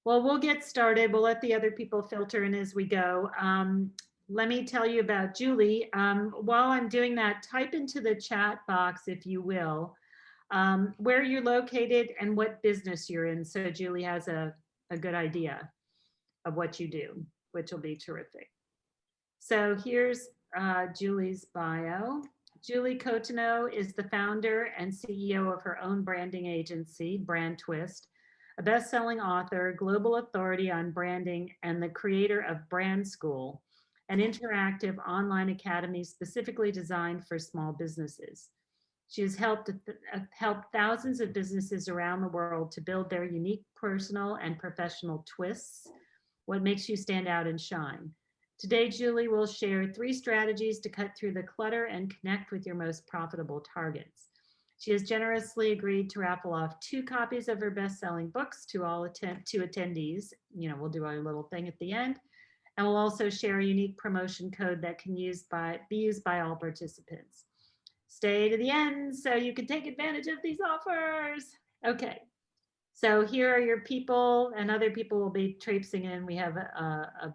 Well, we'll get started. We'll let the other people filter in as we go. Let me tell you about Julie. While I'm doing that, type into the chat box, if you will, where you're located and what business you're in. So Julie has a good idea of what you do, which will be terrific. So here's Julie's bio. Julie Cotonou is the founder and CEO of her own branding agency, Brand Twist, a best-selling author, global authority on branding, and the creator of Brand School, an interactive online academy specifically designed for small businesses. She has helped thousands of businesses around the world to build their unique personal and professional twists, what makes you stand out and shine. Today, Julie will share 3 strategies to cut through the clutter and connect with your most profitable targets. She has generously agreed to raffle off 2 copies of her best-selling books to all attendees. We'll do our little thing at the end. And we'll also share a unique promotion code that can be used by all participants. Stay to the end so you can take advantage of these offers. Okay, so here are your people, and other people will be traipsing in. We have a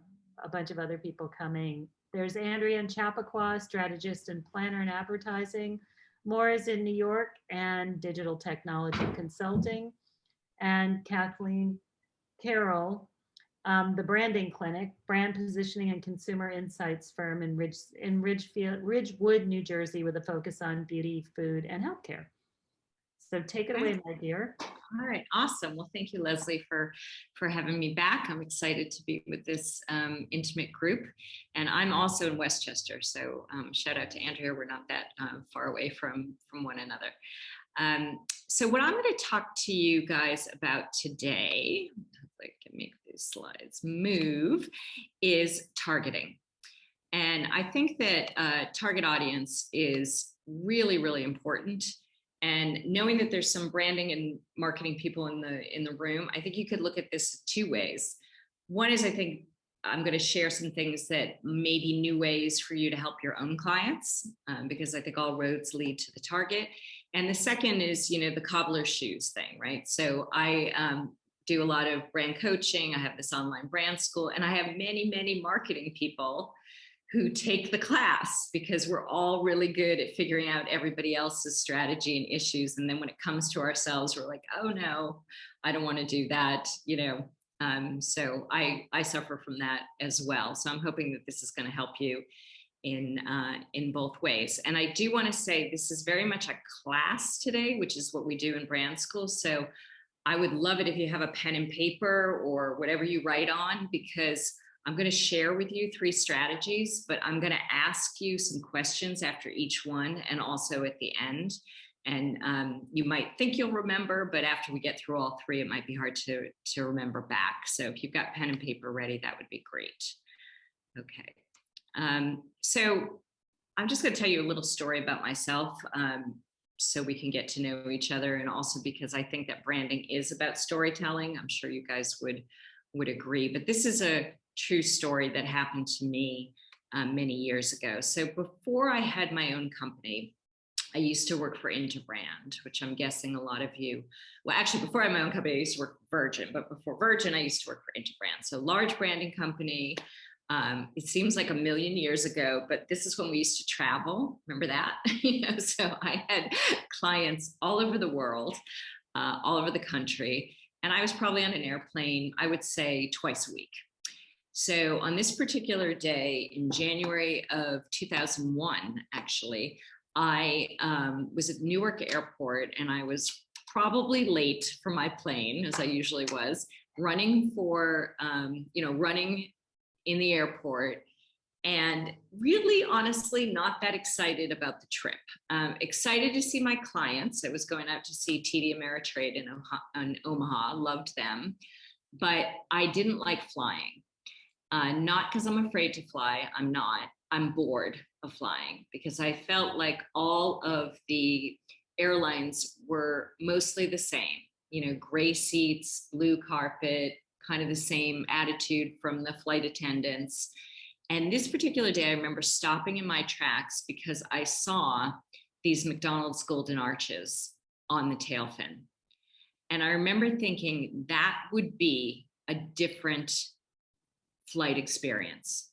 bunch of other people coming. There's Andrea in Chappaqua, strategist and planner in advertising. Maura's in New York and digital technology consulting. And Kathleen Carroll, the branding clinic, brand positioning and consumer insights firm in Ridgewood, New Jersey, with a focus on beauty, food, and healthcare. So take it away, my dear. All right, awesome. Well, thank you, Lesley, for having me back. I'm excited to be with this intimate group. And I'm also in Westchester, so shout out to Andrea. We're not that far away from one another. So what I'm going to talk to you guys about today, hopefully I can make these slides move, is targeting. And I think that target audience is really, really important. And knowing that there's some branding and marketing people in the room, I think you could look at this 2 ways. One is, I think I'm going to share some things that may be new ways for you to help your own clients, because I think all roads lead to the target. And the second is, the cobbler's shoes thing, right? So I do a lot of brand coaching. I have this online brand school, and I have many, many marketing people who take the class because we're all really good at figuring out everybody else's strategy and issues. And then when it comes to ourselves, we're like, oh no, I don't want to do that, so I suffer from that as well. So I'm hoping that this is going to help you in both ways. And I do want to say this is very much a class today, which is what we do in brand school. So I would love it if you have a pen and paper or whatever you write on, because I'm going to share with you 3 strategies, but I'm going to ask you some questions after each one and also at the end. And you might think you'll remember, but after we get through all 3, it might be hard to remember back. So if you've got pen and paper ready, that would be great. Okay. So I'm just going to tell you a little story about myself, so we can get to know each other, and also because I think that branding is about storytelling. I'm sure you guys would agree, but this is a true story that happened to me many years ago. So before I had my own company, I used to work for Interbrand, which I'm guessing a lot of you, well, actually before I had my own company, I used to work for Virgin, but before Virgin, I used to work for Interbrand. So large branding company. It seems like a million years ago, but this is when we used to travel. Remember that? So I had clients all over the world, all over the country. And I was probably on an airplane, I would say twice a week. So on this particular day in January of 2001, actually, I was at Newark Airport, and I was probably late for my plane, as I usually was, running in the airport, and really, honestly, not that excited about the trip. Excited to see my clients. I was going out to see TD Ameritrade in Omaha, loved them, but I didn't like flying. Not because I'm afraid to fly, I'm not. I'm bored of flying because I felt like all of the airlines were mostly the same, gray seats, blue carpet, kind of the same attitude from the flight attendants. And this particular day, I remember stopping in my tracks because I saw these McDonald's Golden Arches on the tail fin. And I remember thinking that would be a different flight experience,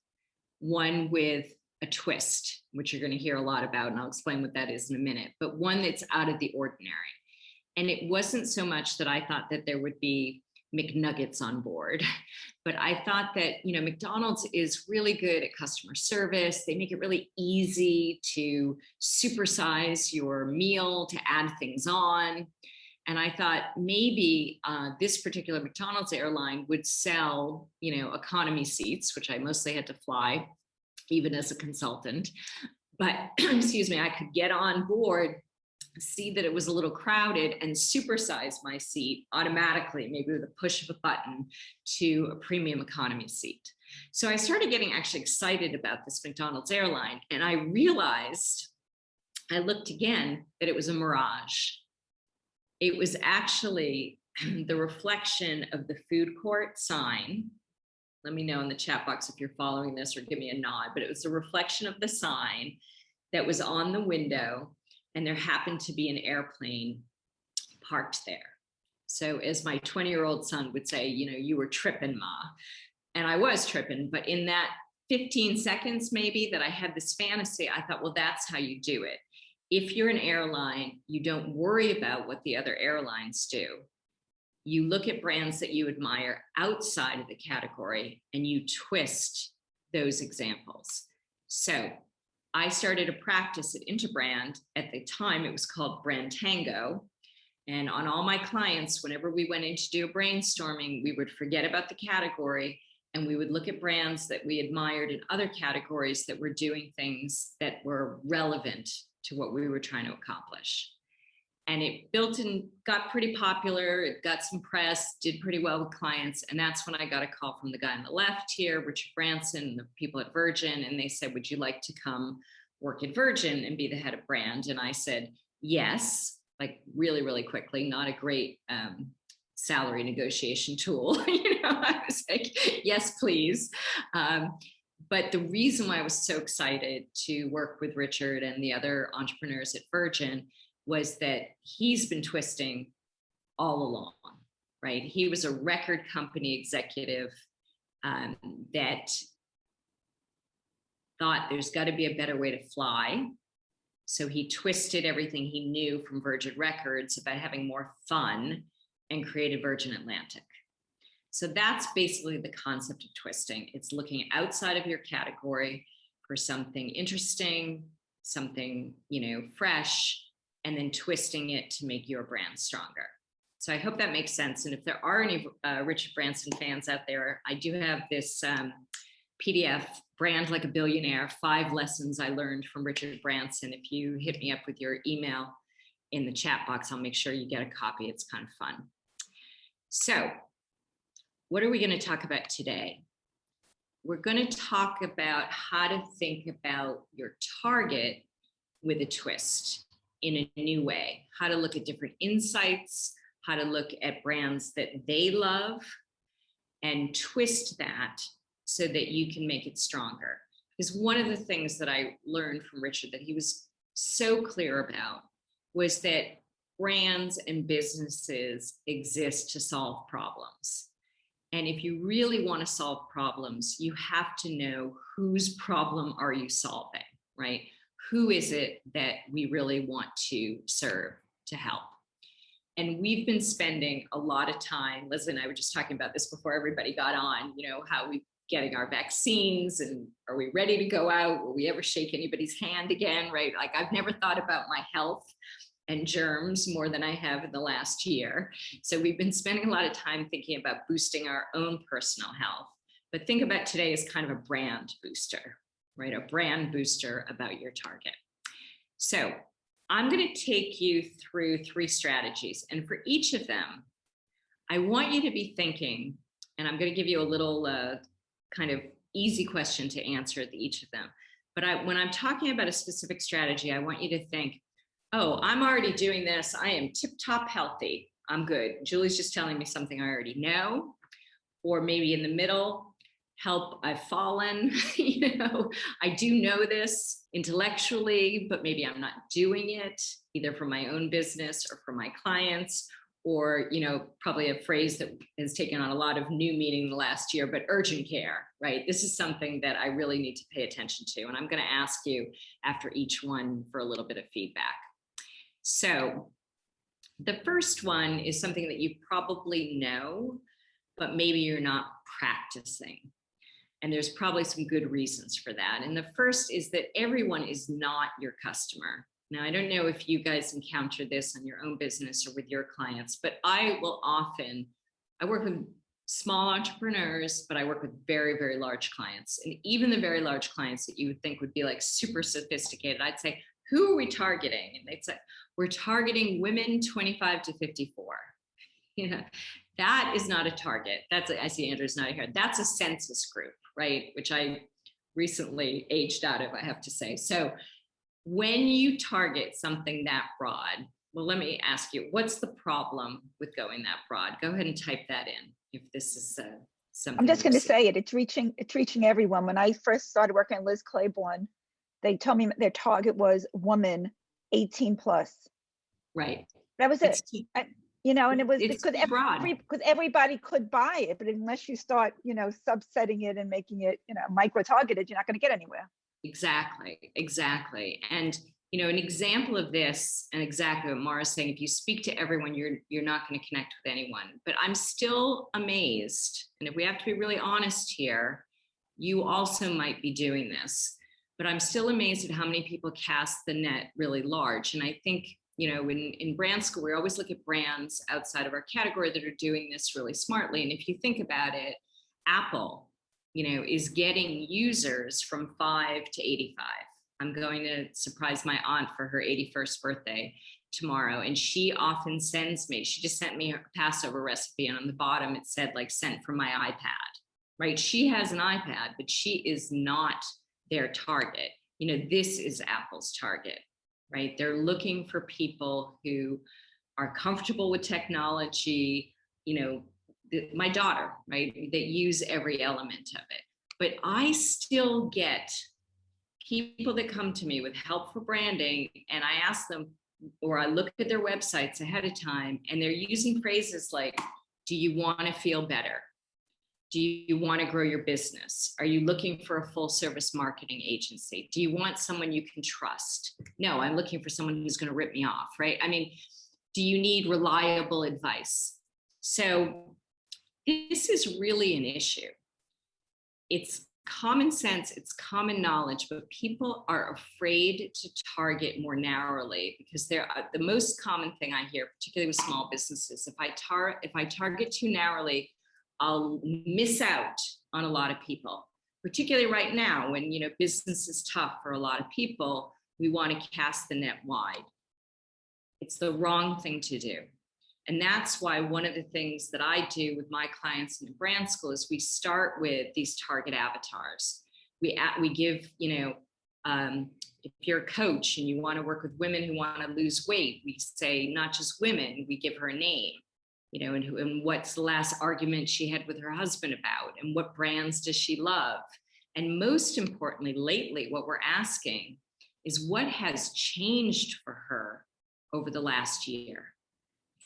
one with a twist, which you're going to hear a lot about, and I'll explain what that is in a minute, but one that's out of the ordinary. And it wasn't so much that I thought that there would be McNuggets on board, but I thought that, McDonald's is really good at customer service. They make it really easy to supersize your meal, to add things on. And I thought maybe this particular McDonald's airline would sell, economy seats, which I mostly had to fly, even as a consultant. But excuse me, I could get on board, see that it was a little crowded, and supersize my seat automatically, maybe with a push of a button, to a premium economy seat. So I started getting actually excited about this McDonald's airline, and I realized, I looked again, that it was a mirage. It was actually the reflection of the food court sign. Let me know in the chat box if you're following this, or give me a nod, but it was a reflection of the sign that was on the window, and there happened to be an airplane parked there. So as my 20-year-old son would say, you were tripping, Ma. And I was tripping, but in that 15 seconds maybe that I had this fantasy, I thought, well, that's how you do it. If you're an airline, you don't worry about what the other airlines do. You look at brands that you admire outside of the category and you twist those examples. So I started a practice at Interbrand. At the time, it was called Brand Tango. And on all my clients, whenever we went in to do a brainstorming, we would forget about the category and we would look at brands that we admired in other categories that were doing things that were relevant to what we were trying to accomplish. And it built and got pretty popular. It got some press, did pretty well with clients. And that's when I got a call from the guy on the left here, Richard Branson, the people at Virgin. And they said, would you like to come work at Virgin and be the head of brand? And I said, yes, like really, really quickly, not a great salary negotiation tool. I was like, yes, please. But the reason why I was so excited to work with Richard and the other entrepreneurs at Virgin was that he's been twisting all along, right? He was a record company executive that thought there's got to be a better way to fly. So he twisted everything he knew from Virgin Records about having more fun and created Virgin Atlantic. So that's basically the concept of twisting. It's looking outside of your category for something interesting, something, fresh, and then twisting it to make your brand stronger. So I hope that makes sense. And if there are any Richard Branson fans out there, I do have this PDF, Brand Like a Billionaire, 5 lessons I learned from Richard Branson. If you hit me up with your email in the chat box, I'll make sure you get a copy. It's kind of fun. So what are we going to talk about today? We're going to talk about how to think about your target with a twist in a new way, how to look at different insights, how to look at brands that they love and twist that so that you can make it stronger. Because one of the things that I learned from Richard that he was so clear about was that brands and businesses exist to solve problems. And if you really want to solve problems, you have to know whose problem are you solving, right? Who is it that we really want to serve, to help? And we've been spending a lot of time, Lesley and I were just talking about this before everybody got on, how we getting our vaccines and are we ready to go out? Will we ever shake anybody's hand again, right? Like I've never thought about my health and germs more than I have in the last year. So we've been spending a lot of time thinking about boosting our own personal health. But think about today as kind of a brand booster, right? A brand booster about your target. So I'm going to take you through 3 strategies. And for each of them, I want you to be thinking, and I'm going to give you a little kind of easy question to answer at each of them. But when I'm talking about a specific strategy, I want you to think, oh, I'm already doing this. I am tip-top healthy. I'm good. Julie's just telling me something I already know. Or maybe in the middle, help, I've fallen, you know, I do know this intellectually, but maybe I'm not doing it either for my own business or for my clients, or, you know, probably a phrase that has taken on a lot of new meaning in the last year, but urgent care, right? This is something that I really need to pay attention to. And I'm going to ask you after each one for a little bit of feedback. So the first one is something that you probably know, but maybe you're not practicing. And there's probably some good reasons for that. And the first is that everyone is not your customer. Now, I don't know if you guys encounter this on your own business or with your clients, but I work with small entrepreneurs, but I work with very, very large clients. And even the very large clients that you would think would be like super sophisticated, I'd say, who are we targeting? And they'd say, we're targeting women 25 to 54. You know, that is not a target. I see Andrew's not here. That's a census group, right? Which I recently aged out of, I have to say. So when you target something that broad, well, let me ask you, what's the problem with going that broad? Go ahead and type that in if this is something. I'm just going to say it. It's reaching everyone. When I first started working at Liz Claiborne, they told me their target was woman 18 plus. Right. That was it. You know, and it was because everybody could buy it, but unless you start, you know, subsetting it and making it, you know, micro targeted, you're not going to get anywhere. Exactly. And, you know, an example of this, and exactly what Mara's saying, if you speak to everyone, you're not going to connect with anyone. But I'm still amazed. And if we have to be really honest here, you also might be doing this, but I'm still amazed at how many people cast the net really large. And I think, you know, in brand school, we always look at brands outside of our category that are doing this really smartly. And if you think about it, Apple, you know, is getting users from 5 to 85. I'm going to surprise my aunt for her 81st birthday tomorrow. And she often sends me, she just sent me a Passover recipe. And on the bottom, it said like sent from my iPad, right? She has an iPad, but she is not their target. You know, this is Apple's target, right? They're looking for people who are comfortable with technology, you know, my daughter, right, that use every element of it. But I still get people that come to me with help for branding, and I ask them, or I look at their websites ahead of time, and they're using phrases like, do you want to feel better? Do you want to grow your business? Are you looking for a full service marketing agency? Do you want someone you can trust? No, I'm looking for someone who's going to rip me off, right? I mean, do you need reliable advice? So this is really an issue. It's common sense, it's common knowledge, but people are afraid to target more narrowly because they're the most common thing I hear, particularly with small businesses. If I target too narrowly, I'll miss out on a lot of people, particularly right now when, you know, business is tough for a lot of people. We want to cast the net wide. It's the wrong thing to do. And that's why one of the things that I do with my clients in the brand school is we start with these target avatars. We give, you know, if you're a coach and you want to work with women who want to lose weight, we say not just women, we give her a name, you know, and what's the last argument she had with her husband about, and what brands does she love? And most importantly, lately, what we're asking is what has changed for her over the last year?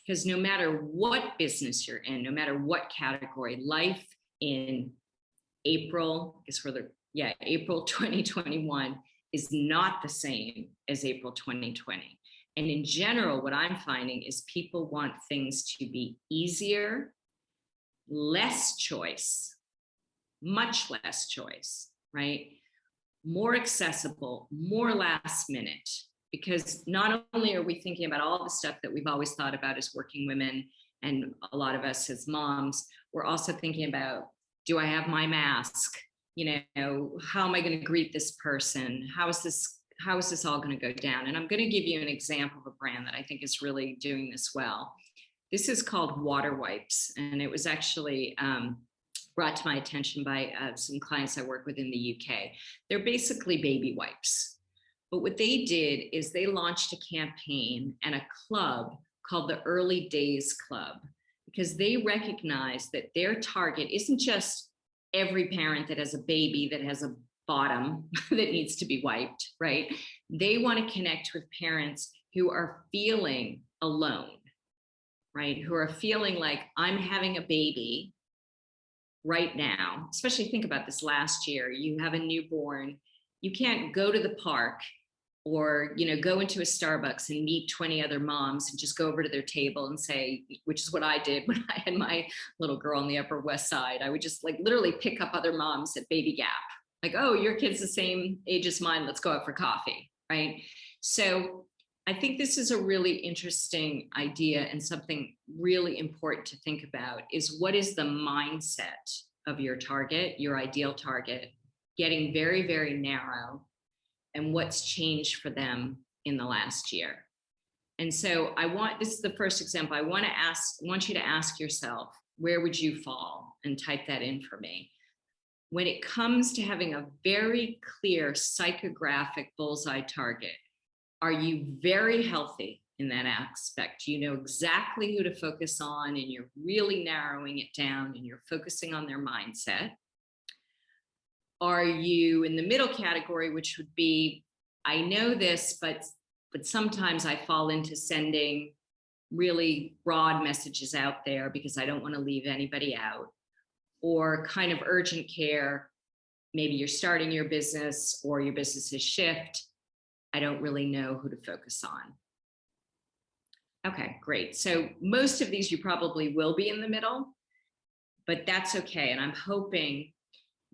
Because no matter what business you're in, no matter what category, life in April 2021 is not the same as April 2020. And in general, what I'm finding is people want things to be easier, less choice, much less choice, right? More accessible, more last minute. Because not only are we thinking about all the stuff that we've always thought about as working women, and a lot of us as moms, we're also thinking about, do I have my mask? You know, how am I going to greet this person? How is this all going to go down? And I'm going to give you an example of a brand that I think is really doing this well. This is called Water Wipes, and it was actually brought to my attention by some clients I work with in the UK. They're basically baby wipes. But what they did is they launched a campaign and a club called the Early Days Club, because they recognized that their target isn't just every parent that has a baby that has a bottom that needs to be wiped, right? They want to connect with parents who are feeling alone, right? Who are feeling like, I'm having a baby right now. Especially think about this last year, you have a newborn, you can't go to the park or, you know, go into a Starbucks and meet 20 other moms and just go over to their table and say, which is what I did when I had my little girl on the Upper West Side. I would just like literally pick up other moms at Baby Gap. Like, oh, your kid's the same age as mine, let's go out for coffee, right? So I think this is a really interesting idea, and something really important to think about is, what is the mindset of your target, your ideal target, getting very, very narrow, and what's changed for them in the last year. And so this is the first example. I want you to ask yourself, where would you fall? And type that in for me. When it comes to having a very clear psychographic bullseye target, are you very healthy in that aspect? You know exactly who to focus on, and you're really narrowing it down, and you're focusing on their mindset? Are you in the middle category, which would be, I know this, but sometimes I fall into sending really broad messages out there because I don't want to leave anybody out? Or kind of urgent care, maybe you're starting your business or your business is shift. I don't really know who to focus on. Okay, great. So most of these you probably will be in the middle, but that's okay. And I'm hoping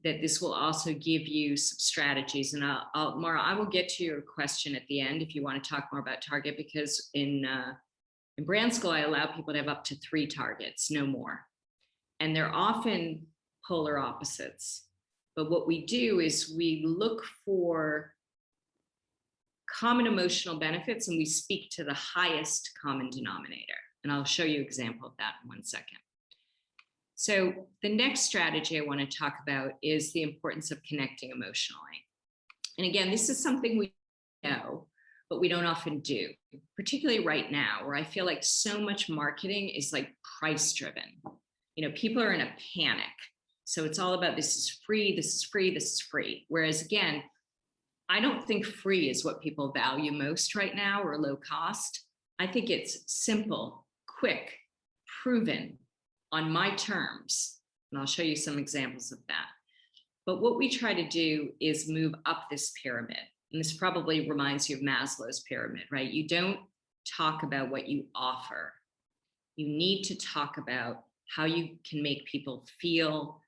that this will also give you some strategies. And Mara, I will get to your question at the end if you want to talk more about target, because in brand school, I allow people to have up to 3 targets, no more. And they're often polar opposites. But what we do is we look for common emotional benefits, and we speak to the highest common denominator. And I'll show you an example of that in 1 second. So the next strategy I want to talk about is the importance of connecting emotionally. And again, this is something we know, but we don't often do, particularly right now, where I feel like so much marketing is like price driven. You know, people are in a panic. So it's all about, this is free, this is free, this is free. Whereas again, I don't think free is what people value most right now, or low cost. I think it's simple, quick, proven, on my terms. And I'll show you some examples of that. But what we try to do is move up this pyramid. And this probably reminds you of Maslow's pyramid, right? You don't talk about what you offer. You need to talk about how you can make people feel,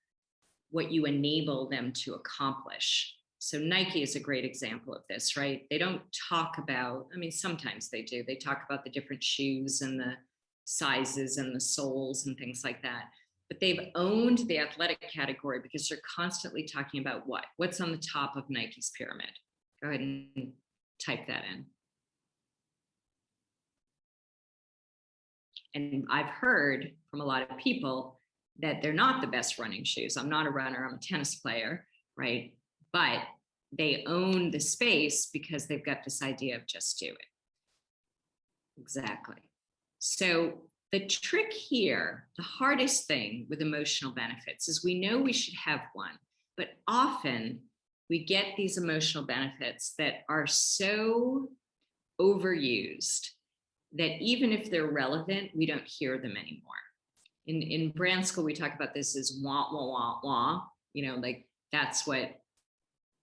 what you enable them to accomplish. So Nike is a great example of this, right? They don't talk about, I mean, sometimes they do. They talk about the different shoes and the sizes and the soles and things like that. But they've owned the athletic category because they're constantly talking about what's on the top of Nike's pyramid. Go ahead and type that in. And I've heard from a lot of people that they're not the best running shoes. I'm not a runner, I'm a tennis player, right? But they own the space because they've got this idea of just do it. Exactly. So the trick here, the hardest thing with emotional benefits is we know we should have one, but often we get these emotional benefits that are so overused that even if they're relevant, we don't hear them anymore. In brand school, we talk about this as wah, wah, wah, wah. You know, like that's what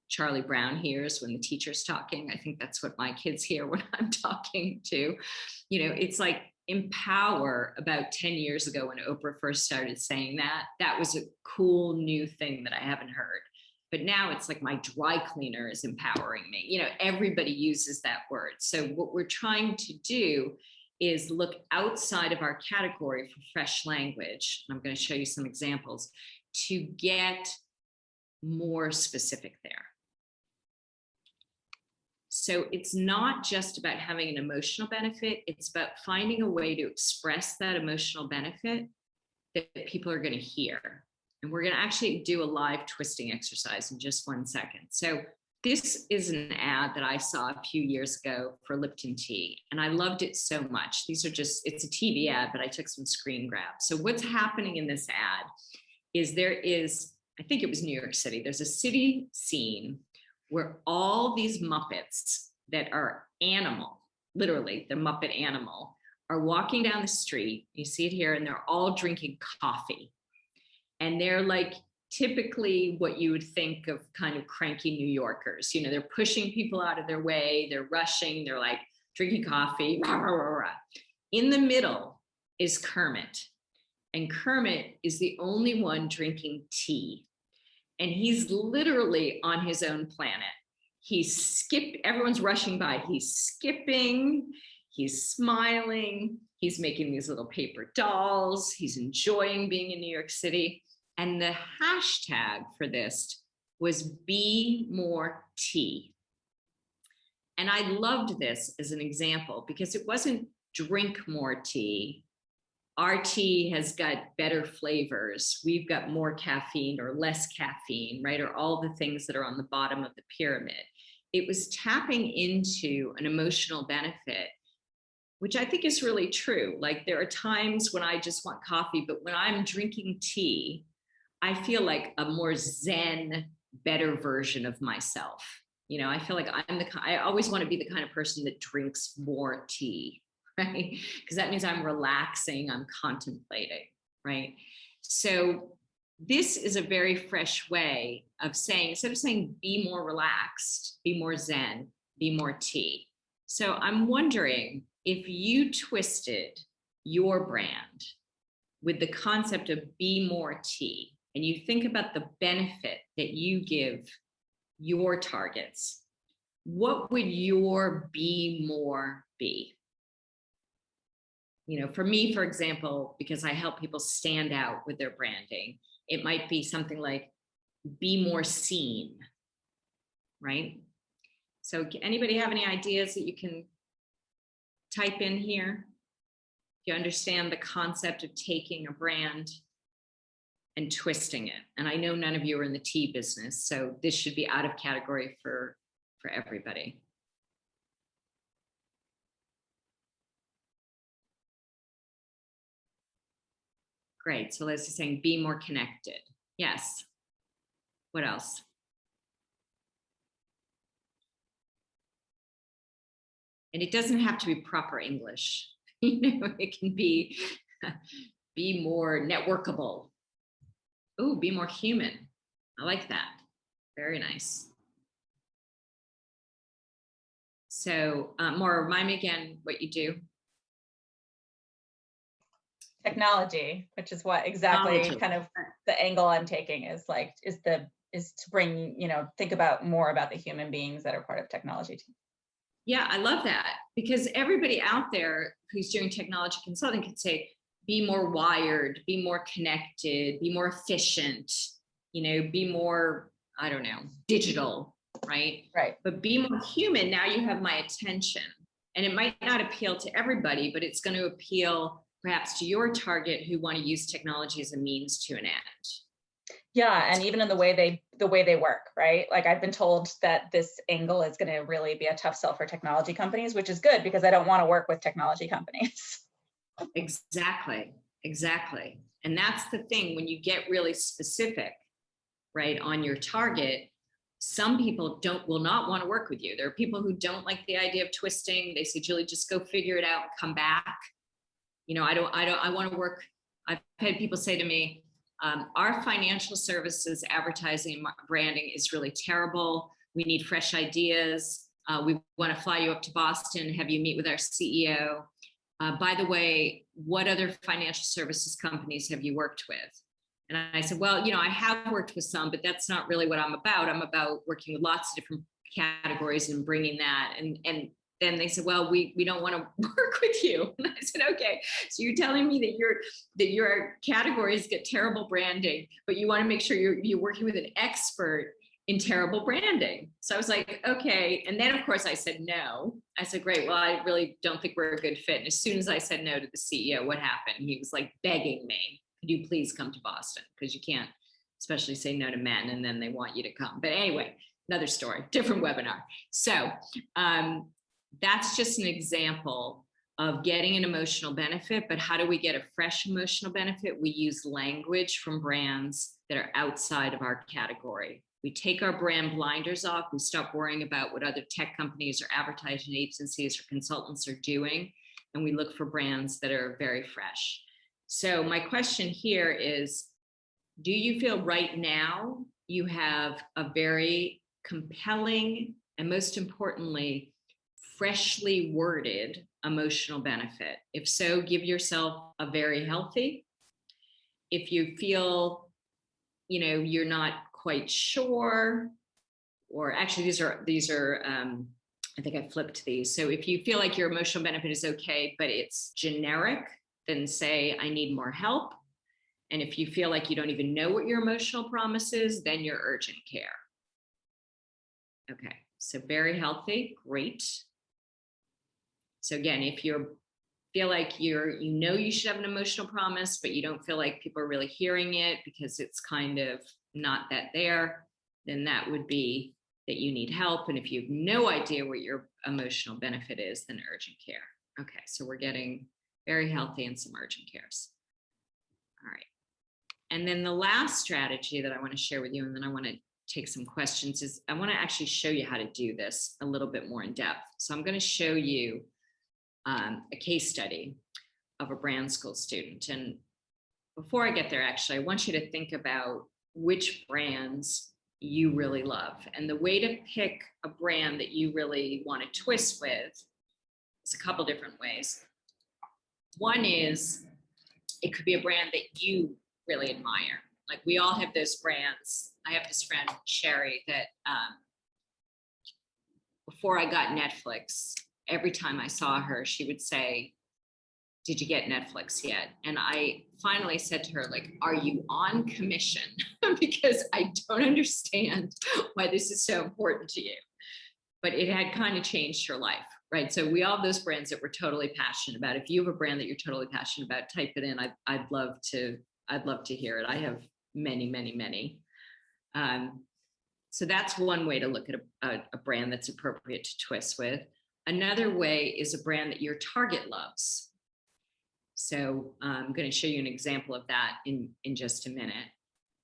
Charlie Brown hears when the teacher's talking. I think that's what my kids hear when I'm talking to. You know, it's like empower. About 10 years ago when Oprah first started saying that, that was a cool new thing that I haven't heard. But now it's like my dry cleaner is empowering me. You know, everybody uses that word. So what we're trying to do is look outside of our category for fresh language. I'm going to show you some examples to get more specific there. So it's not just about having an emotional benefit, it's about finding a way to express that emotional benefit that people are going to hear. And we're going to actually do a live twisting exercise in just 1 second. So this is an ad that I saw a few years ago for Lipton tea, and I loved it so much. These are just, it's a TV ad, but I took some screen grabs. So what's happening in this ad is there is I think it was New York City. There's a city scene where all these Muppets that are animal, literally the Muppet animal, are walking down the street. You see it here, and they're all drinking coffee. And they're like typically what you would think of kind of cranky New Yorkers. You know, they're pushing people out of their way, they're rushing, they're like drinking coffee. Rah, rah, rah, rah. In the middle is Kermit. And Kermit is the only one drinking tea. And he's literally on his own planet. Everyone's rushing by. He's skipping, he's smiling, he's making these little paper dolls, he's enjoying being in New York City. And the hashtag for this was Be More Tea. And I loved this as an example because it wasn't drink more tea. Our tea has got better flavors. We've got more caffeine or less caffeine, right? Or all the things that are on the bottom of the pyramid. It was tapping into an emotional benefit, which I think is really true. Like there are times when I just want coffee, but when I'm drinking tea, I feel like a more zen, better version of myself. You know, I feel like I always want to be the kind of person that drinks more tea, right? Because that means I'm relaxing, I'm contemplating, right? So this is a very fresh way of saying, instead of saying be more relaxed, be more zen, be more tea. So I'm wondering if you twisted your brand with the concept of be more tea, and you think about the benefit that you give your targets, what would your be more be? You know, for me, for example, because I help people stand out with their branding, it might be something like be more seen, right? So anybody have any ideas that you can type in here? If you understand the concept of taking a brand and twisting it. And I know none of you are in the tea business, so this should be out of category for everybody. Great, so Leslie's saying be more connected. Yes. What else? And it doesn't have to be proper English. You know, it can be more networkable. Ooh, be more human. I like that. Very nice. So Maura, remind me again what you do. Technology, which is what exactly kind of the angle I'm taking is like, is to bring, you know, think about more about the human beings that are part of technology too. Yeah, I love that, because everybody out there who's doing technology consulting could say, be more wired, be more connected, be more efficient, you know, be more, I don't know, digital, right? Right. But be more human, now you have my attention. And it might not appeal to everybody, but it's going to appeal perhaps to your target who want to use technology as a means to an end. Yeah, and even in the way they work, right? Like I've been told that this angle is going to really be a tough sell for technology companies, which is good because I don't want to work with technology companies. Exactly. And that's the thing, when you get really specific, right, on your target, some people will not want to work with you. There are people who don't like the idea of twisting. They say, Julie, just go figure it out and come back. You know, I want to work. I've had people say to me, our financial services advertising and branding is really terrible. We need fresh ideas. We want to fly you up to Boston, have you meet with our CEO. By the way, what other financial services companies have you worked with? And I said, well, you know, I have worked with some, but that's not really what I'm about. I'm about working with lots of different categories and bringing that. And then they said, well, we don't want to work with you. And I said, okay, so you're telling me that your categories get terrible branding, but you want to make sure you're working with an expert in terrible branding. So I was like, okay. And then of course I said no. I said, great, well, I really don't think we're a good fit. And as soon as I said no to the CEO, what happened? He was like begging me, could you please come to Boston? Because you can't especially say no to men and then they want you to come. But anyway, another story, different webinar. So that's just an example of getting an emotional benefit, but how do we get a fresh emotional benefit? We use language from brands that are outside of our category. We take our brand blinders off. We stop worrying about what other tech companies or advertising agencies or consultants are doing. And we look for brands that are very fresh. So my question here is, do you feel right now you have a very compelling and, most importantly, freshly worded emotional benefit? If so, give yourself a very healthy. If you feel, you're not quite sure, or actually these are I think I flipped these. So if you feel like your emotional benefit is okay, but it's generic, then say, I need more help. And if you feel like you don't even know what your emotional promise is, then you're urgent care. Okay, so very healthy, great. So again, if you feel like you should have an emotional promise, but you don't feel like people are really hearing it because it's kind of not that there, then that would be that you need help. And if you have no idea what your emotional benefit is, then urgent care. Okay, so we're getting very healthy and some urgent cares. All right. And then the last strategy that I want to share with you, and then I want to take some questions, is I want to actually show you how to do this a little bit more in depth. So I'm going to show you a case study of a brand school student. And before I get there, actually, I want you to think about which brands you really love. And the way to pick a brand that you really want to twist with is a couple different ways. One is, it could be a brand that you really admire. Like, we all have those brands. I have this friend, Sherry, that before I got Netflix, every time I saw her, she would say, did you get Netflix yet? And I finally said to her, like, are you on commission? Because I don't understand why this is so important to you. But it had kind of changed her life, right? So we all have those brands that we're totally passionate about. If you have a brand that you're totally passionate about, type it in. I'd love to hear it. I have many. So that's one way to look at a brand that's appropriate to twist with. Another way is a brand that your target loves. So I'm going to show you an example of that in just a minute.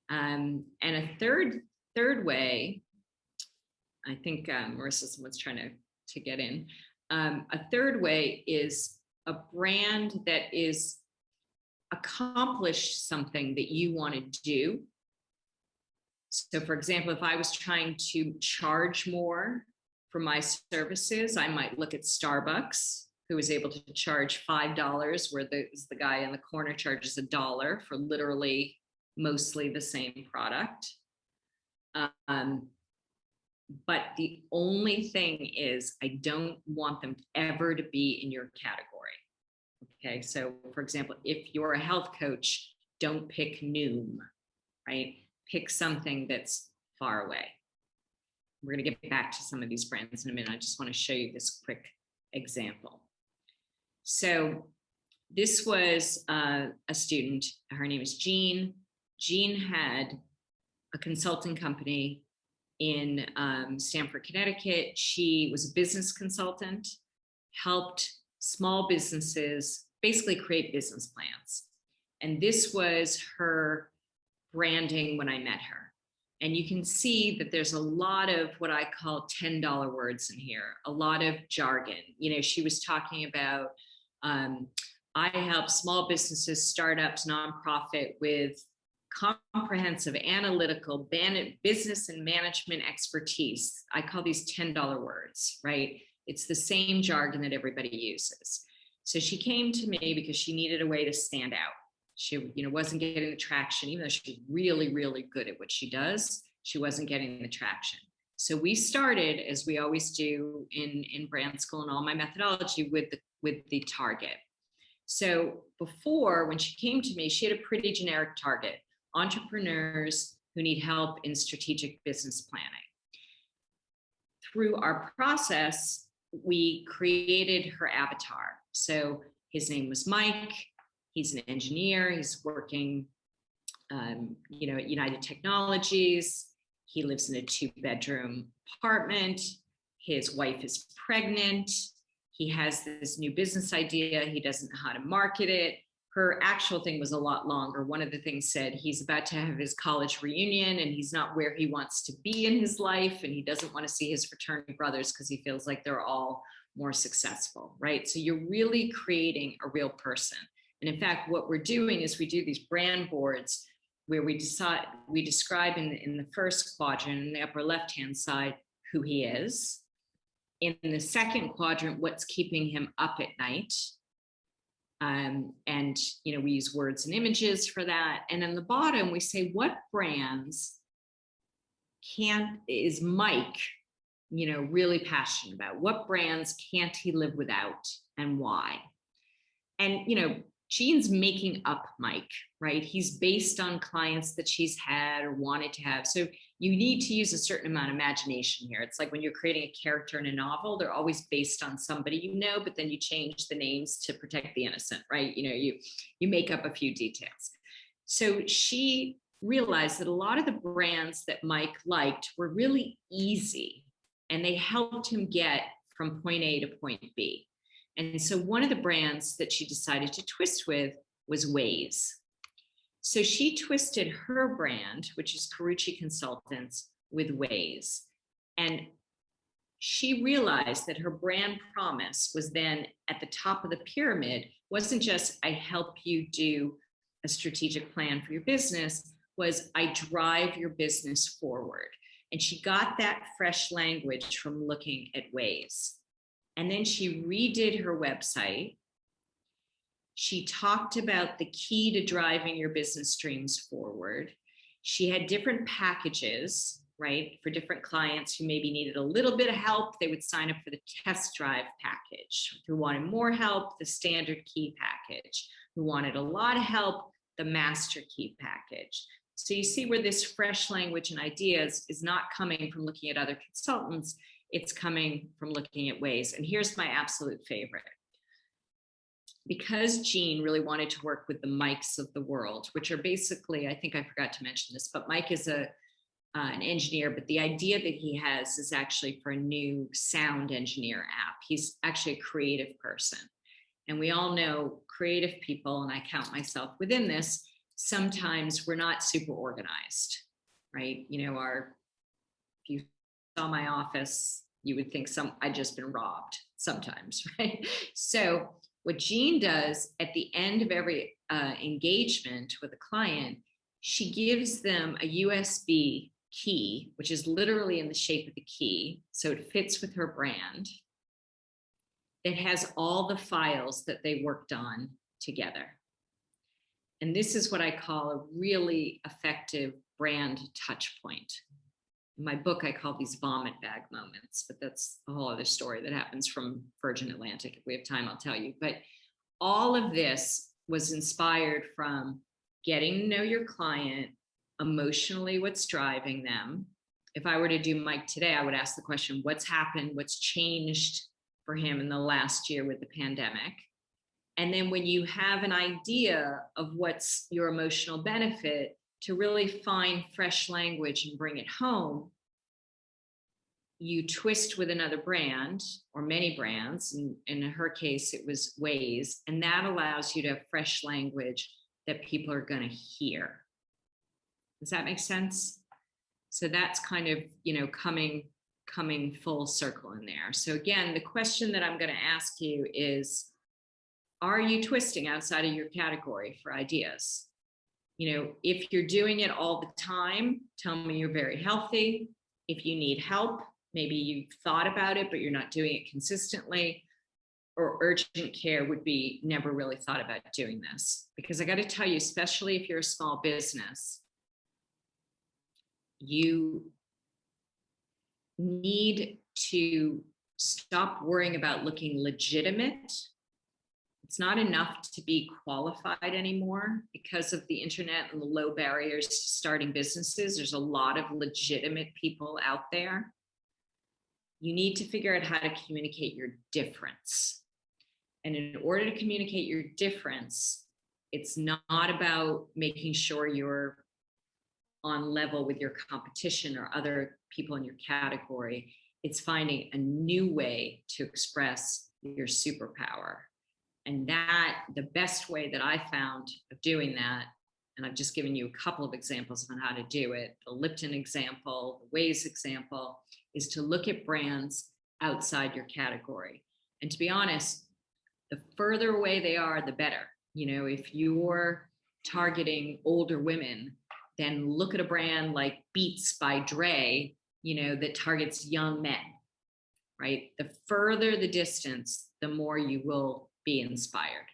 And a third way, I think Marissa, someone's trying to get in. A third way is a brand that is accomplished something that you want to do. So for example, if I was trying to charge more for my services, I might look at Starbucks, who was able to charge $5, where the guy in the corner charges $1 for literally mostly the same product. But the only thing is, I don't want them ever to be in your category. Okay, so for example, if you're a health coach, don't pick Noom, right? Pick something that's far away. We're going to get back to some of these brands in a minute. I just want to show you this quick example. So this was a student. Her name is Jean. Jean had a consulting company in Stamford, Connecticut. She was a business consultant, helped small businesses basically create business plans. And this was her branding when I met her. And you can see that there's a lot of what I call $10 words in here, a lot of jargon. She was talking about, I help small businesses, startups, nonprofit with comprehensive analytical business and management expertise. I call these $10 words, right? It's the same jargon that everybody uses. So she came to me because she needed a way to stand out. She, wasn't getting the traction, even though she's really, really good at what she does. She wasn't getting the traction. So we started, as we always do in brand school and all my methodology, with the target. So before, when she came to me, she had a pretty generic target: entrepreneurs who need help in strategic business planning. Through our process, we created her avatar. So his name was Mike. He's an engineer. He's working, at United Technologies. He lives in a 2-bedroom apartment. His wife is pregnant. He has this new business idea. He doesn't know how to market it. her actual thing was a lot longer. One of the things said he's about to have his college reunion and he's not where he wants to be in his life, and he doesn't want to see his fraternity brothers because he feels like they're all more successful, right? So you're really creating a real person. And in fact, what we're doing is we do these brand boards where we describe in the first quadrant, in the upper left-hand side, who he is. In the second quadrant, what's keeping him up at night. And we use words and images for that. And in the bottom, we say, what brands is Mike, really passionate about? What brands can't he live without, and why? And, Jean's making up Mike, right? He's based on clients that she's had or wanted to have. So you need to use a certain amount of imagination here. It's like when you're creating a character in a novel, they're always based on somebody but then you change the names to protect the innocent, right? You make up a few details. So she realized that a lot of the brands that Mike liked were really easy, and they helped him get from point A to point B. And so one of the brands that she decided to twist with was Waze. So she twisted her brand, which is Carucci Consultants, with Waze. And she realized that her brand promise was then at the top of the pyramid, wasn't just I help you do a strategic plan for your business, was I drive your business forward. And she got that fresh language from looking at Waze. And then she redid her website. She talked about the key to driving your business streams forward. She had different packages, right? For different clients who maybe needed a little bit of help, they would sign up for the test drive package. Who wanted more help, the standard key package. Who wanted a lot of help, the master key package. So you see where this fresh language and ideas is not coming from looking at other consultants, it's coming from looking at Waze. And here's my absolute favorite. Because Jean really wanted to work with the Mikes of the world, which are basically, I think I forgot to mention this, but Mike is an engineer, but the idea that he has is actually for a new sound engineer app. He's actually a creative person. And we all know creative people, and I count myself within this, sometimes we're not super organized, right? If you saw my office, you would think I'd just been robbed sometimes, right? So what Jean does at the end of every engagement with a client, she gives them a USB key, which is literally in the shape of the key, so it fits with her brand. It has all the files that they worked on together. And this is what I call a really effective brand touch point. In my book, I call these vomit bag moments, but that's a whole other story that happens from Virgin Atlantic. If we have time, I'll tell you. But all of this was inspired from getting to know your client, emotionally, what's driving them. If I were to do Mike today, I would ask the question, what's happened, what's changed for him in the last year with the pandemic? And then when you have an idea of what's your emotional benefit, to really find fresh language and bring it home, you twist with another brand or many brands. And in her case, it was Waze. And that allows you to have fresh language that people are going to hear. Does that make sense? So that's kind of, coming full circle in there. So again, the question that I'm going to ask you is, are you twisting outside of your category for ideas? If you're doing it all the time, tell me you're very healthy. If you need help, maybe you've thought about it, but you're not doing it consistently. Or urgent care would be never really thought about doing this. Because I got to tell you, especially if you're a small business, you need to stop worrying about looking legitimate. It's not enough to be qualified anymore because of the internet and the low barriers to starting businesses. There's a lot of legitimate people out there. You need to figure out how to communicate your difference. And in order to communicate your difference, it's not about making sure you're on level with your competition or other people in your category. It's finding a new way to express your superpower. And that, the best way that I found of doing that, and I've just given you a couple of examples on how to do it, the Lipton example, the Waze example, is to look at brands outside your category. And to be honest, the further away they are, the better. You know, if you're targeting older women, then look at a brand like Beats by Dre, you know, that targets young men, right? The further the distance, the more you will be inspired.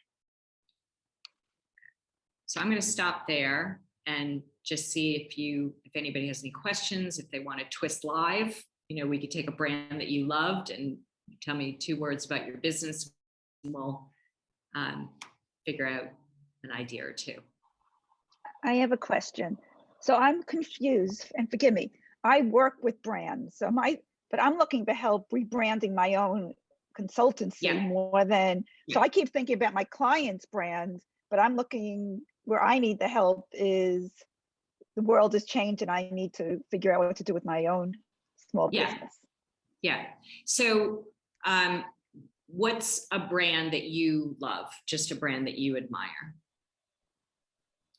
So I'm going to stop there and just see if anybody has any questions, if they want to twist live. You know, we could take a brand that you loved and tell me 2 words about your business, and we'll figure out an idea or 2. I have a question. So I'm confused, and forgive me. I work with brands, but I'm looking to help rebranding my own consultancy more than. So I keep thinking about my clients' brands, but I'm looking where I need the help is the world has changed, and I need to figure out what to do with my own small business. Yeah. So, what's a brand that you love? Just a brand that you admire?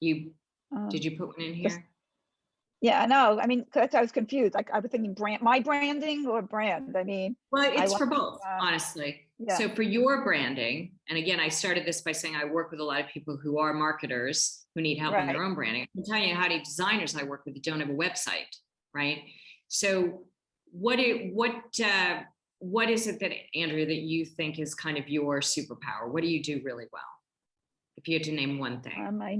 Did you put one in here? Yeah, no, I mean, I was confused. Like I was thinking my branding or brand. I mean, well, it's for both, honestly. Yeah. So for your branding, and again, I started this by saying I work with a lot of people who are marketers who need help in their own branding. I can tell you how many designers I work with that don't have a website, right? So what is it that, Andrea, that you think is kind of your superpower? What do you do really well? If you had to name one thing. My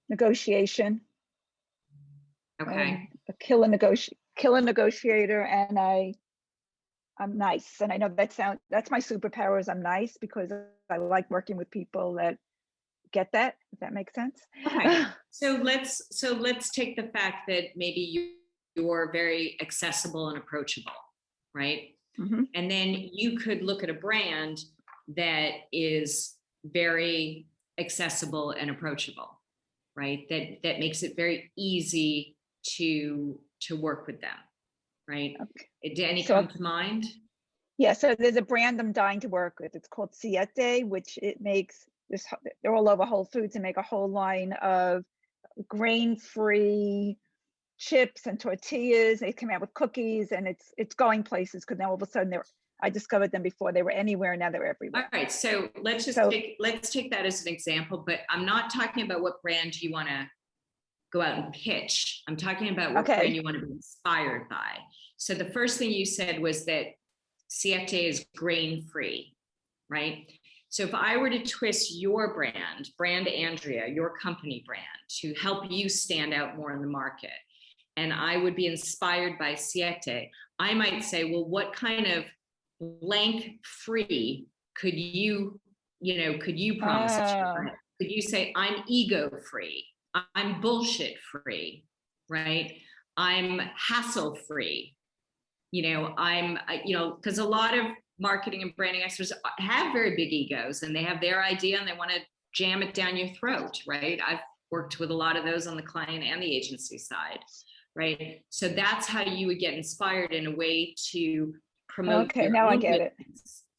negotiation. Okay. A killer negotiator, and I'm nice. And I know that's my superpower is I'm nice because I like working with people that get that, if that makes sense. Okay. So let's take the fact that maybe you're very accessible and approachable, right? Mm-hmm. And then you could look at a brand that is very accessible and approachable, right? That makes it very easy to work with them, right? Okay. Did any come to mind? Yeah, so there's a brand I'm dying to work with. It's called Siete, which it makes this. They're all over Whole Foods and make a whole line of grain-free chips and tortillas. They come out with cookies, and it's going places because now all of a sudden I discovered them before they were anywhere. Now they're everywhere. All right, so let's take that as an example, but I'm not talking about what brand you want to go out and pitch. I'm talking about what brand you want to be inspired by. So the first thing you said was that Siete is grain-free, right? So if I were to twist your brand Andrea, your company brand, to help you stand out more in the market, and I would be inspired by Siete, I might say, well, what kind of blank free could you promise? Could you say, I'm ego-free? I'm bullshit free, right? I'm hassle free. Because a lot of marketing and branding experts have very big egos and they have their idea and they want to jam it down your throat, right? I've worked with a lot of those on the client and the agency side, right? So that's how you would get inspired in a way to promote. Okay, now I get it.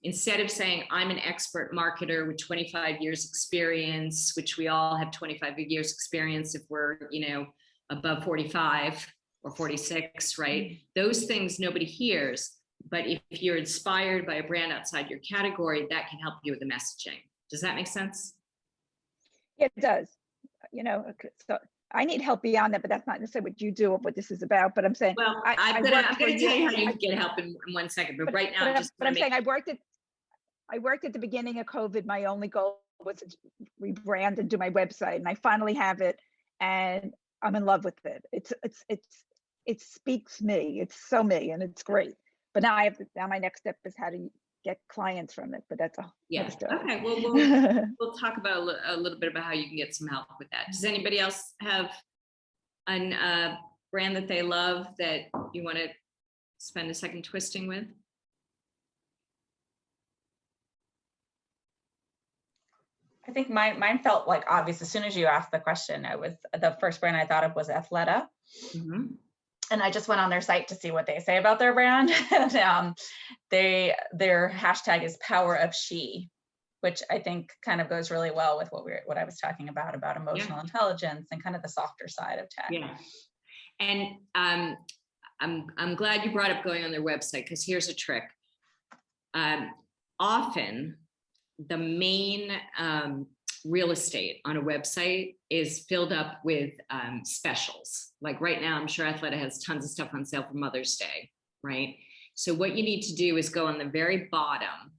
Instead of saying, I'm an expert marketer with 25 years experience, which we all have 25 years experience if we're, above 45 or 46, right? Those things nobody hears. But if you're inspired by a brand outside your category, that can help you with the messaging. Does that make sense? It does. So I need help beyond that, but that's not necessarily what you do or what this is about. But I'm saying, well, I'm going to tell you how you can get help in 1 second. But right now, I worked at the beginning of COVID. My only goal was to rebrand and do my website, and I finally have it, and I'm in love with it. It speaks me. It's so me, and it's great. But now my next step is how to get clients from it. But that's all. Yeah. Okay. Well, we'll talk about a little bit about how you can get some help with that. Does anybody else have a brand that they love that you want to spend a second twisting with? I think mine felt like obvious. As soon as you asked the question, the first brand I thought of was Athleta. Mm-hmm. And I just went on their site to see what they say about their brand. And their hashtag is Power of She, which I think kind of goes really well with what I was talking about emotional intelligence and kind of the softer side of tech. Yeah. And I'm glad you brought up going on their website, because here's a trick. Often the main real estate on a website is filled up with specials. Like right now, I'm sure Athleta has tons of stuff on sale for Mother's Day, right? So what you need to do is go on the very bottom,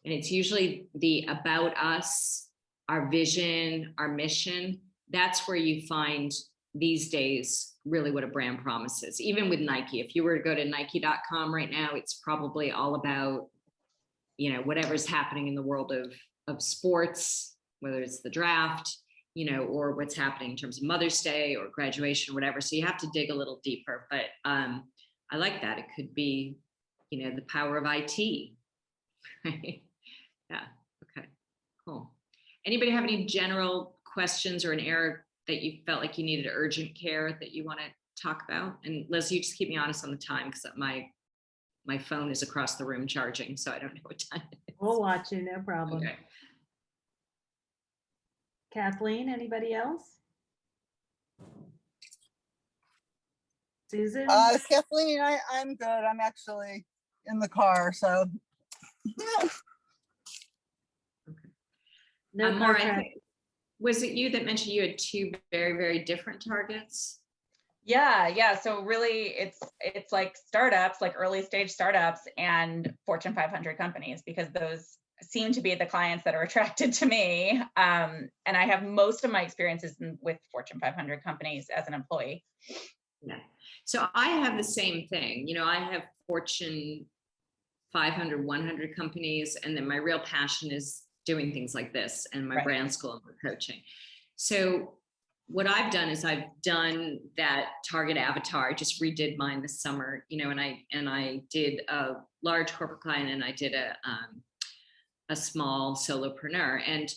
and it's usually the about us, our vision, our mission. That's where you find these days really what a brand promises. Even with Nike, if you were to go to Nike.com right now, it's probably all about, you know, whatever's happening in the world of sports, whether it's the draft, you know, or what's happening in terms of Mother's Day or graduation or whatever. So you have to dig a little deeper, but I like that. It could be, you know, the power of IT, right? Yeah, okay, cool. Anybody have any general questions or an area that you felt like you needed urgent care that you want to talk about? And Lesley, you just keep me honest on the time, because my phone is across the room charging, so I don't know what time it is. We'll watch you, no problem. Okay. Kathleen, anybody else? Susan? Kathleen, I'm good. I'm actually in the car, so. No car Maura, crash. was it you that mentioned you had two very, very different targets? Yeah. So really it's like startups, like early stage startups and Fortune 500 companies, because those seem to be the clients that are attracted to me. And I have most of my experiences with Fortune 500 companies as an employee. Yeah. So I have the same thing. You know, I have Fortune 500, 100 companies, and then my real passion is doing things like this and my brand school and coaching. So what I've done is I've done that target avatar. I just redid mine this summer, you know, and I did a large corporate client, and I did a small solopreneur. And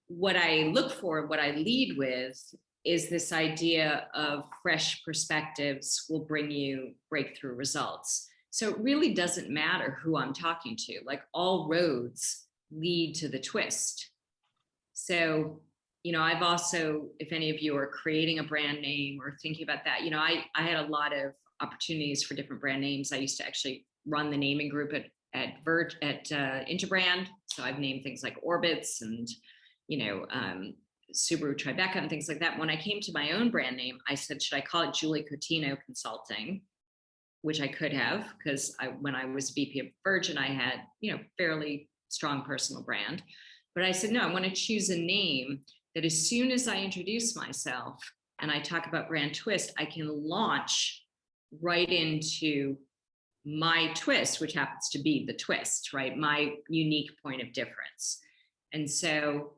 what I look for, what I lead with, is this idea of fresh perspectives will bring you breakthrough results. So it really doesn't matter who I'm talking to. Like, all roads lead to the twist. So, you know, I've also, if any of you are creating a brand name or thinking about that, you know, I had a lot of opportunities for different brand names. I used to actually run the naming group at Interbrand. So I've named things like Orbits and, you know, Subaru Tribeca and things like that. When I came to my own brand name, I said, should I call it Julie Cotino Consulting? Which I could have, because when I was VP of Virgin, I had, you know, fairly strong personal brand. But I said, no, I want to choose a name that as soon as I introduce myself and I talk about brand twist, I can launch right into my twist, which happens to be the twist, right? My unique point of difference. And so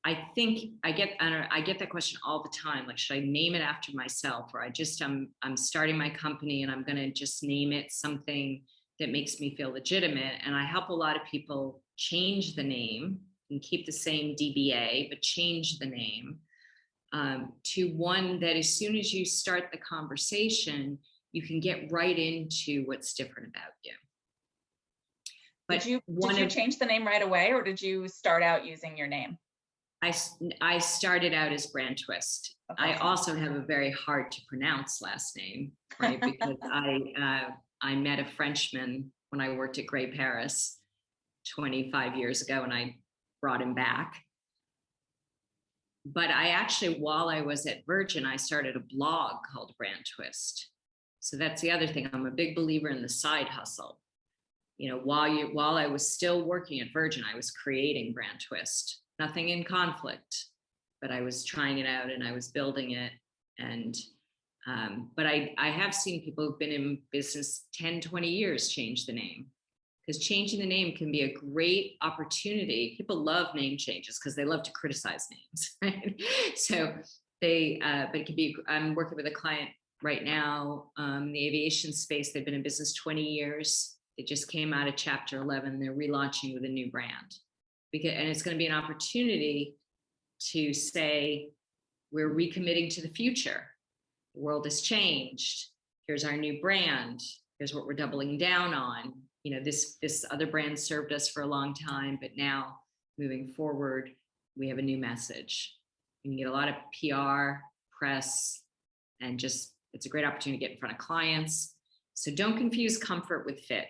I think I get that question all the time. Like, should I name it after myself? Or I'm starting my company and I'm going to just name it something that makes me feel legitimate. And I help a lot of people change the name and keep the same DBA, but change the name to one that as soon as you start the conversation, you can get right into what's different about you. But did you change the name right away, or did you start out using your name? I started out as Brand Twist. Okay. I also have a very hard to pronounce last name, right? Because I met a Frenchman when I worked at Grey Paris 25 years ago, and I brought him back. But I actually, while I was at Virgin, I started a blog called Brand Twist. So that's the other thing. I'm a big believer in the side hustle. You know, while I was still working at Virgin, I was creating Brand Twist. Nothing in conflict, but I was trying it out and I was building it. And, but I have seen people who've been in business 10, 20 years change the name, because changing the name can be a great opportunity. People love name changes because they love to criticize names, right? So but it can be, I'm working with a client right now, in the aviation space. They've been in business 20 years. They just came out of chapter 11. They're relaunching with a new brand. And it's going to be an opportunity to say, we're recommitting to the future. The world has changed. Here's our new brand. Here's what we're doubling down on. you know, this other brand served us for a long time, but now moving forward, we have a new message. You can get a lot of PR, press, and just, it's a great opportunity to get in front of clients. So don't confuse comfort with fit.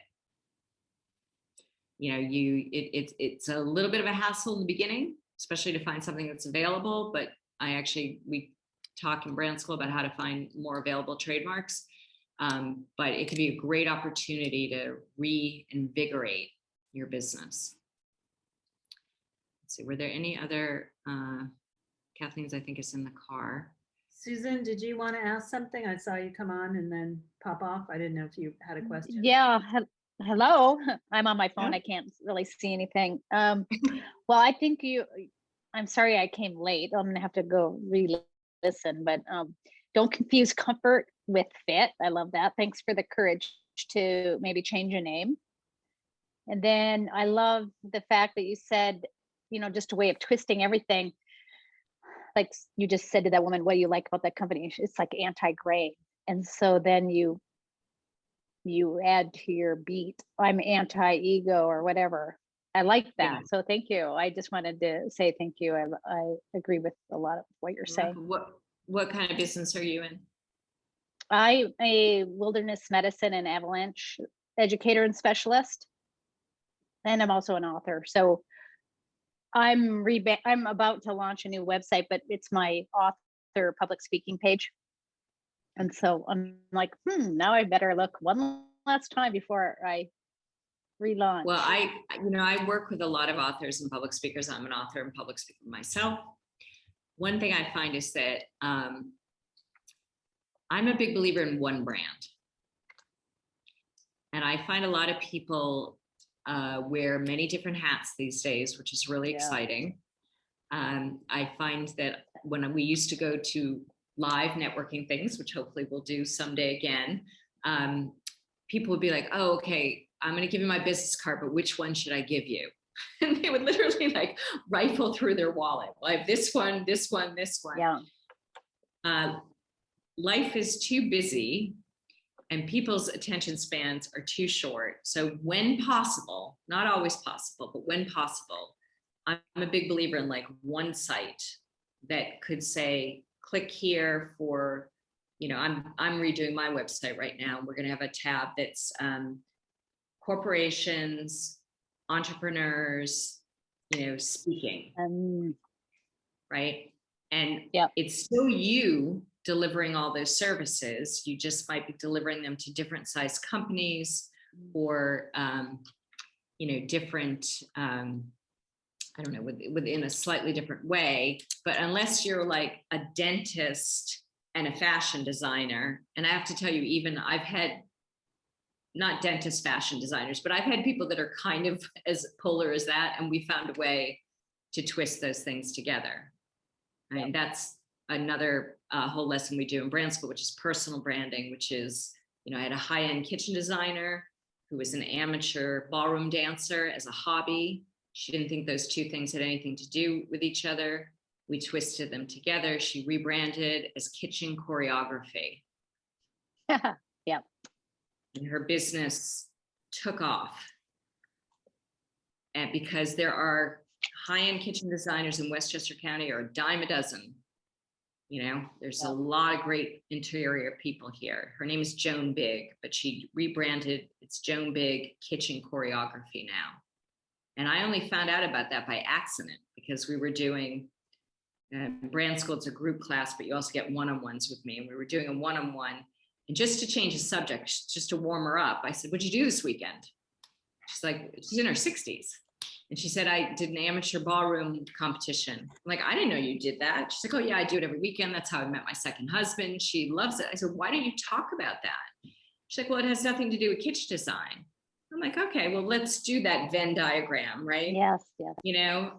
You know, it's a little bit of a hassle in the beginning, especially to find something that's available, but we talk in brand school about how to find more available trademarks. But it could be a great opportunity to reinvigorate your business. Let's see, were there any other, Kathleen's, I think, is in the car. Susan, did you want to ask something? I saw you come on and then pop off. I didn't know if you had a question. Yeah. Hello. I'm on my phone. Yeah. I can't really see anything. Well, I think I'm sorry I came late. I'm gonna have to go re-listen, but don't confuse comfort with fit. I love that. Thanks for the courage to maybe change your name. And then I love the fact that you said, you know, just a way of twisting everything. Like you just said to that woman, what do you like about that company? It's like anti-gray. And so then you add to your beat, I'm anti-ego or whatever. I like that. Yeah. So thank you. I just wanted to say thank you. I agree with a lot of what you're saying. What kind of business are you in? I'm a wilderness medicine and avalanche educator and specialist. And I'm also an author. So I'm about to launch a new website, but it's my author public speaking page. And so I'm like, now I better look one last time before I relaunch. Well, I work with a lot of authors and public speakers. I'm an author and public speaker myself. One thing I find is that I'm a big believer in one brand. And I find a lot of people wear many different hats these days, which is really exciting. I find that when we used to go to live networking things, which hopefully we'll do someday again, people would be like, oh, okay, I'm going to give you my business card, but which one should I give you? And they would literally like rifle through their wallet. Well, I have this one, this one, this one. Yeah. Life is too busy and people's attention spans are too short. So when possible, not always possible, but when possible, I'm a big believer in like one site that could say, click here for, you know, I'm redoing my website right now. We're going to have a tab that's corporations, entrepreneurs, you know, speaking, right? And it's still you delivering all those services. You just might be delivering them to different size companies or, you know, different, I don't know, within a slightly different way. But unless you're like a dentist and a fashion designer, and I have to tell you, even I've had not dentist fashion designers, but I've had people that are kind of as polar as that. And we found a way to twist those things together. I mean, that's another whole lesson we do in brand school, which is personal branding, which is, you know, I had a high-end kitchen designer who was an amateur ballroom dancer as a hobby. She didn't think those two things had anything to do with each other. We twisted them together. She rebranded as Kitchen Choreography. Yeah. And her business took off. And because there are high-end kitchen designers in Westchester County, or a dime a dozen. You know, there's a lot of great interior people here. Her name is Joan Big, but she rebranded. It's Joan Big Kitchen Choreography now. And I only found out about that by accident because we were doing brand school. It's a group class, but you also get one-on-ones with me. And we were doing a one-on-one. And just to change the subject, just to warm her up, I said, what'd you do this weekend? She's like, she's in her 60s. And she said, I did an amateur ballroom competition. I'm like, I didn't know you did that. She's like, oh yeah, I do it every weekend. That's how I met my second husband. She loves it. I said, why don't you talk about that? She's like, well, it has nothing to do with kitchen design. I'm like, okay, well, let's do that Venn diagram, right? Yes, yes. You know,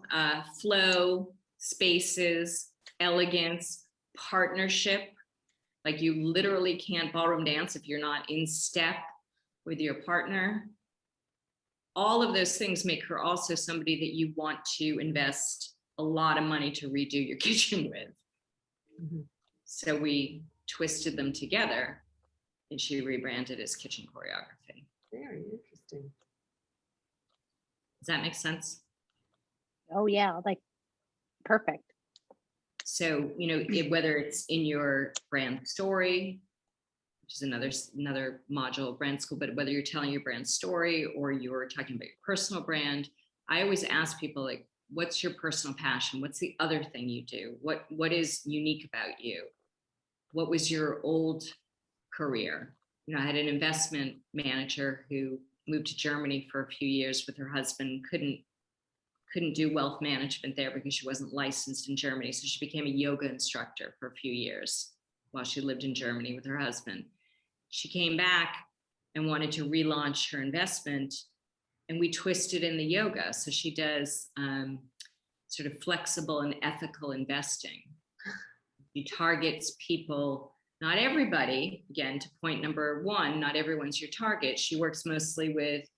flow, spaces, elegance, partnership. Like you literally can't ballroom dance if you're not in step with your partner. All of those things make her also somebody that you want to invest a lot of money to redo your kitchen with. Mm-hmm. So we twisted them together and she rebranded as Kitchen Choreography. Very interesting. Interesting. Does that make sense? Oh yeah, like perfect. So, you know, whether it's in your brand story, which is another module of brand school, but whether you're telling your brand story or you're talking about your personal brand, I always ask people, like, what's your personal passion? What's the other thing you do? What is unique about you? What was your old career? You know, I had an investment manager who moved to Germany for a few years with her husband, couldn't do wealth management there because she wasn't licensed in Germany. So she became a yoga instructor for a few years while she lived in Germany with her husband. She came back and wanted to relaunch her investment, and we twisted in the yoga. So she does sort of flexible and ethical investing. She targets people, not everybody, again, to point number one, not everyone's your target. She works mostly with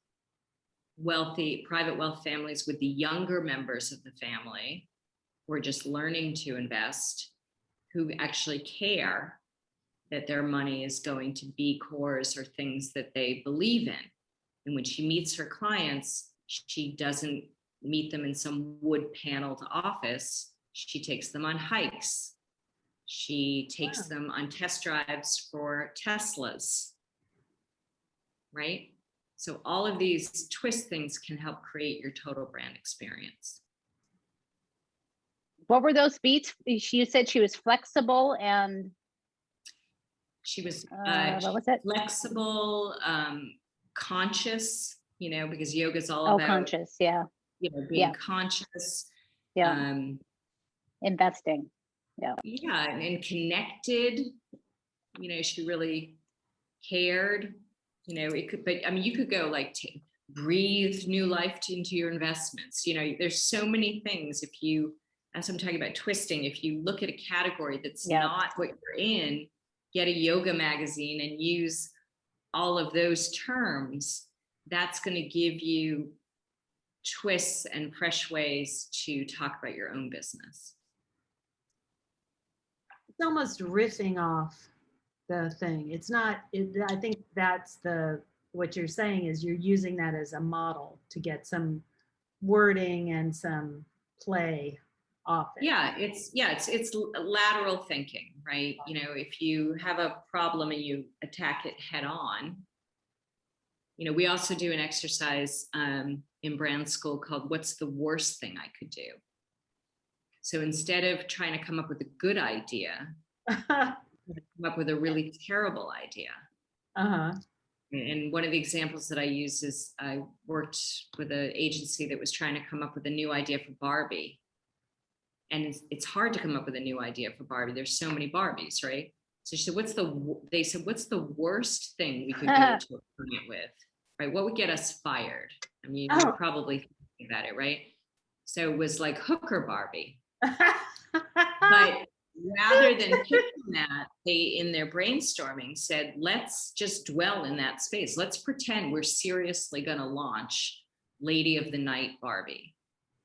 wealthy, private wealth families, with the younger members of the family who are just learning to invest, who actually care that their money is going to B Corps or things that they believe in. And when she meets her clients, she doesn't meet them in some wood paneled office. She takes them on hikes. She takes them on test drives for Teslas, right? So all of these twist things can help create your total brand experience. What were those beats? You said she was flexible and she was what was it? flexible, conscious, you know, because yoga is all Oh, about conscious, yeah, you know, being conscious, yeah, investing, yeah. Yeah, and connected. You know, she really cared. You know, it could, but I mean, you could go like breathe new life into your investments. You know, there's so many things. If you, as I'm talking about twisting, if you look at a category that's not what you're in, get a yoga magazine and use all of those terms, that's going to give you twists and fresh ways to talk about your own business. It's almost riffing off the thing. It's not, I think that's what you're saying is you're using that as a model to get some wording and some play off it. It's lateral thinking, right? You know, if you have a problem and you attack it head on. You know, we also do an exercise in brand school called "What's the worst thing I could do?" So instead of trying to come up with a good idea, come up with a really terrible idea. And one of the examples that I use is I worked with an agency that was trying to come up with a new idea for Barbie. And it's hard to come up with a new idea for Barbie. There's so many Barbies, right? So she said, what's the worst thing we could go to a client with, right? What would get us fired? I mean, you're probably thinking about it, right? So it was like hooker Barbie. But rather than picking that, they, in their brainstorming, said, let's just dwell in that space. Let's pretend we're seriously going to launch Lady of the Night Barbie.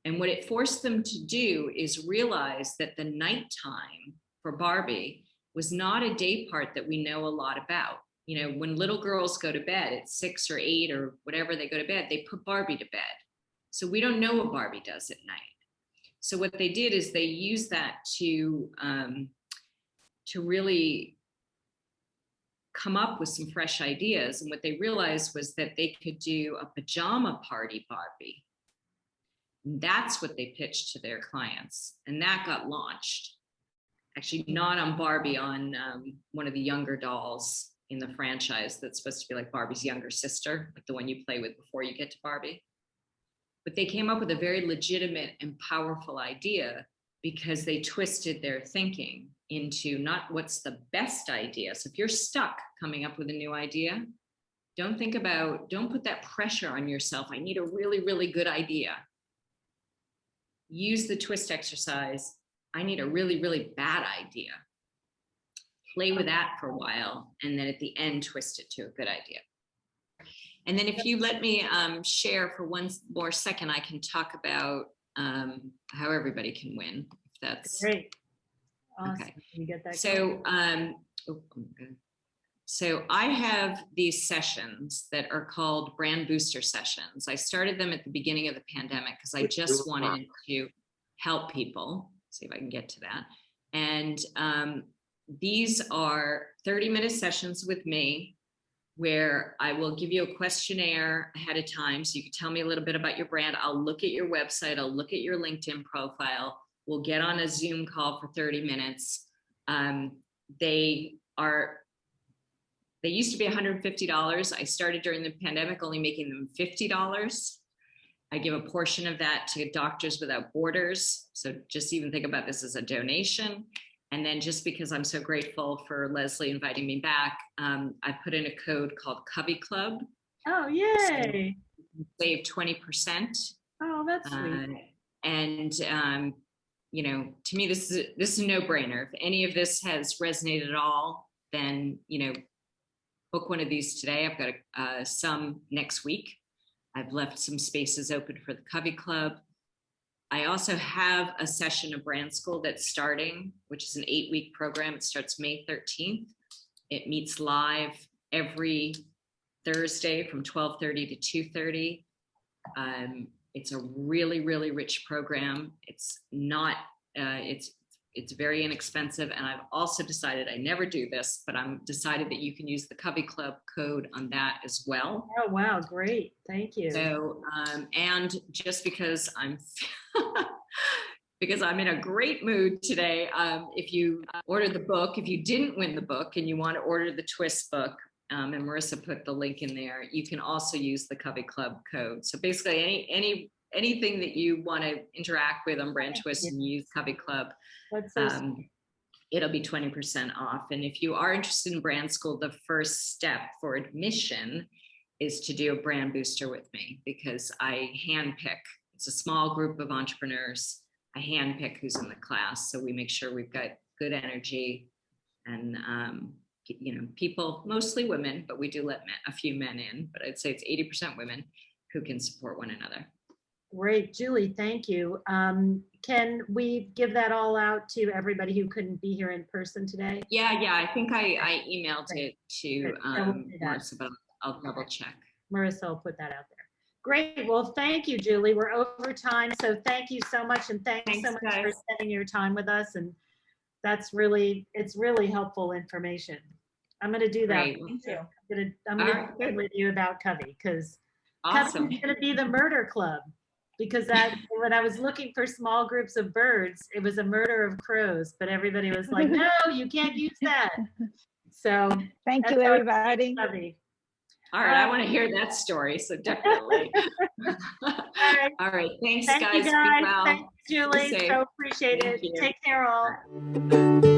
And what it forced them to do is realize that the nighttime for Barbie was not a day part that we know a lot about. You know, when little girls go to bed at 6 or 8 or whatever they go to bed, they put Barbie to bed. So we don't know what Barbie does at night. So what they did is they used that to really come up with some fresh ideas. And what they realized was that they could do a pajama party Barbie. And that's what they pitched to their clients. And that got launched. Actually, not on Barbie, on one of the younger dolls in the franchise that's supposed to be like Barbie's younger sister, like the one you play with before you get to Barbie. But they came up with a very legitimate and powerful idea because they twisted their thinking into not what's the best idea. So if you're stuck coming up with a new idea, don't put that pressure on yourself. I need a really, really good idea. Use the twist exercise. I need a really, really bad idea. Play with that for a while, and then at the end, twist it to a good idea. And then if you let me share for one more second, I can talk about how everybody can win. If that's great. Awesome. Okay. You get that. So, So I have these sessions that are called brand booster sessions. I started them at the beginning of the pandemic because I just wanted to help people. See if I can get to that. And these are 30-minute sessions with me where I will give you a questionnaire ahead of time. So you can tell me a little bit about your brand. I'll look at your website. I'll look at your LinkedIn profile. We'll get on a Zoom call for 30 minutes. They used to be $150. I started during the pandemic only making them $50. I give a portion of that to Doctors Without Borders. So just even think about this as a donation. And then just because I'm so grateful for Lesley inviting me back, I put in a code called CoveyClub. Oh, yay. So save 20%. Oh, that's sweet. And you know, to me, this is a no-brainer. If any of this has resonated at all, then, you know, book one of these today. I've got some next week. I've left some spaces open for the CoveyClub. I also have a session of brand school that's starting, which is an 8-week program. It starts May 13th. It meets live every Thursday from 12:30 to 2:30. It's a really, really rich program. It's not, it's very inexpensive. And I've also decided, I never do this, but I'm decided that you can use the CoveyClub code on that as well. Oh, wow. Great. Thank you. So, and just because because I'm in a great mood today, if you order the book, if you didn't win the book and you want to order the Twist book, and Marissa put the link in there, you can also use the CoveyClub code. So basically anything that you want to interact with on Brand Twist and use CoveyClub, it'll be 20% off. And if you are interested in brand school, the first step for admission is to do a brand booster with me, because I handpick. It's a small group of entrepreneurs. I handpick who's in the class. So we make sure we've got good energy and, you know, people, mostly women, but we do let a few men in, but I'd say it's 80% women who can support one another. Great, Julie, thank you. Can we give that all out to everybody who couldn't be here in person today? Yeah, I think I emailed it to Marissa, but I'll double check. Marissa will put that out there. Great, well, thank you, Julie. We're over time, so thank you so much, and thanks so much guys. for spending your time with us. And it's really helpful information. I'm going to do that. Great. Thank you. I'm going to talk with you about Covey, because Awesome. Covey's going to be the murder club, because that when I was looking for small groups of birds, it was a murder of crows, but everybody was like, no, you can't use that. So Thank you, everybody. Covey. All right, I want to hear that story, so definitely. All right, thanks, Thank guys. you, Be guys. well. Thanks, Julie. Be safe. So appreciate Thank it. you. Take care, all.